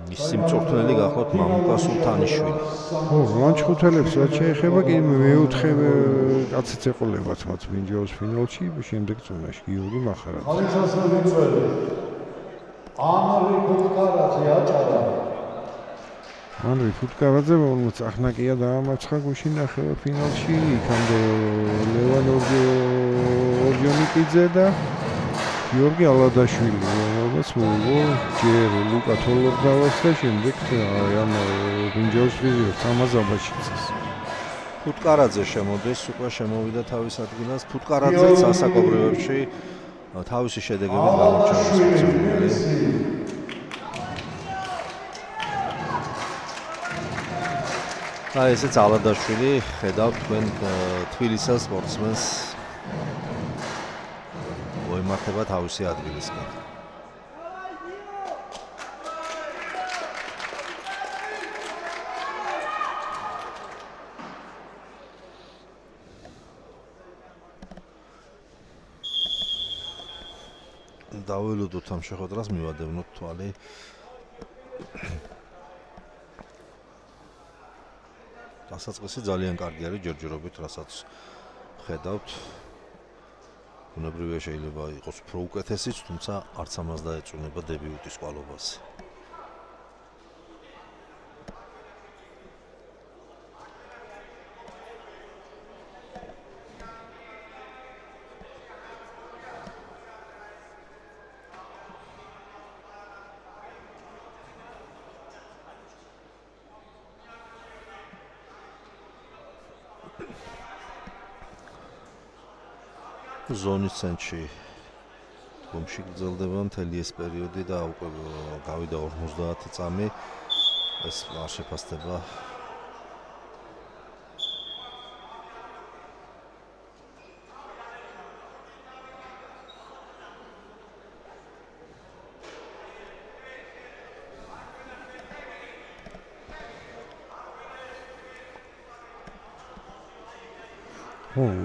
მისი მწვრთნელი გახლავთ მამუკა სულთანიშვილი. ლანჩხუთელებს რაც შეეხება კი მეოთხე კაციც ეყოლებათ მათ მინჯაოს ფინალში, შემდეგ ზონაში გიორგი მახარაძე. ანრი ფუტკარაძე მოწახნაკია დაამარცხა გუშინ ახლა ფინალში, იქამდე ლევან ორჯონიკიძე და გიორგი ალადაშვილი, რომელსაც მოიგო ჯერ ლუკა თოლორდავას და შემდეგ ამ მინჯაოს ფიზიოს სამაზაბაშიძეს. ფუტკარაძე შემოდის, უკვე შემოვიდა თავის ადგილას. ფუტკარაძეც ასაკობრივებში თავისი შედეგებით გამორჩა სპორტსმენი. ესეც ალადაშვილი, ხედავთ თქვენ თბილისის სპორტსმენს მოემართება თავისი ადგილისკენ. დაველოდოთ ამ შეხვედრას, მივადევნოთ თვალი. დასაწყისი ძალიან კარგი არის ჯერჯერობით, რასაც ხედავთ. ბუნებრივია შეიძლება იყოს უფრო უკეთესიც, თუმცა არც ამას დაეწუნება დებიუტის კვალობაზე. ზონის ცენტრში გომში გრძელდება მთელი ეს პერიოდი და უკვე გავიდა 50 წამი. ეს არ შეფასდება.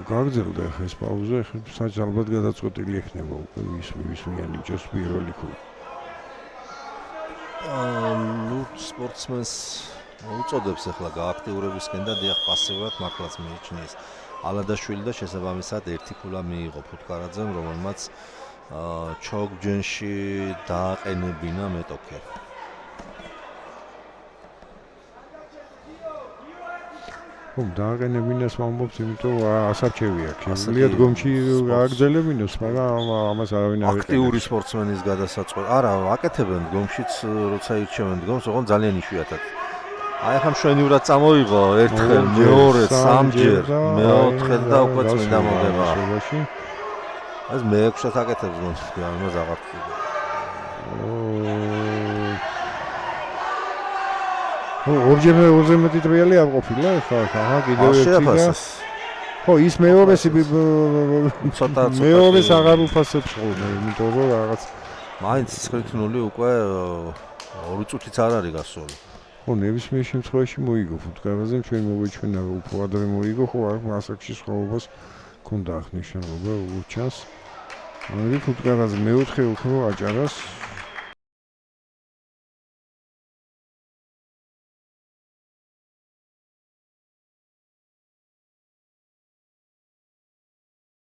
გაგრძელდა ახლა ეს პაუზა, ახლა საჭალბად გადაწყვეტილი ექნება უკვე ვის მიანიჭოს პირველი ქული. სპორტსმენს უწოდებს ახლა გააქტიურებისკენ და დიახ პასიურად მართლაც მიიჩნიეს ალადაშვილი და შესაბამისად ერთი ქულა მიიღო ფუტკარაძემ, რომელმაც ჩოგჯენში დააყენებინა მეტოქე. დააყენებინას ვამბობთ, იმიტომ ასარჩევი აქვს. შეგვიძლია დგომში გააგრძელებინოს, მაგრამ ამას არავინ არ აკეთებს. აქტიური სპორტსმენის გადასაწყვეტ. არა, აკეთებენ დგომშიც, როცა ირჩევენ დგომს, ოღონდ ძალიან იშვიათად. აი ახლა მშვენივრად წამოიღო ერთხელ, მეორედ, სამჯერ, მეოთხედ და უკვე წმინდა მოდება. ეს მეექვსად აკეთებს დგომს, ამას აღარ ვთქვი. ორჯერ მეტი ტრიალი არ ყოფილა ხა კიდევ ერთი და ის მეორეს აღარ უფასებს ხოლმე, იმიტომ რომ რაღაც მაინც 9-0 უკვე 2 წუთიც არ არის გასული. ნებისმიერ შემთხვევაში მოიგო ფუტკარაძემ, ჩვენ მოვეჩვენა უფრო ადრე მოიგო, ხო ასაკში სხვაობას ქონდა აღნიშნულობა, როგორც ჩანს. ფუტკარაძე მეოთხე უფრო აჭარას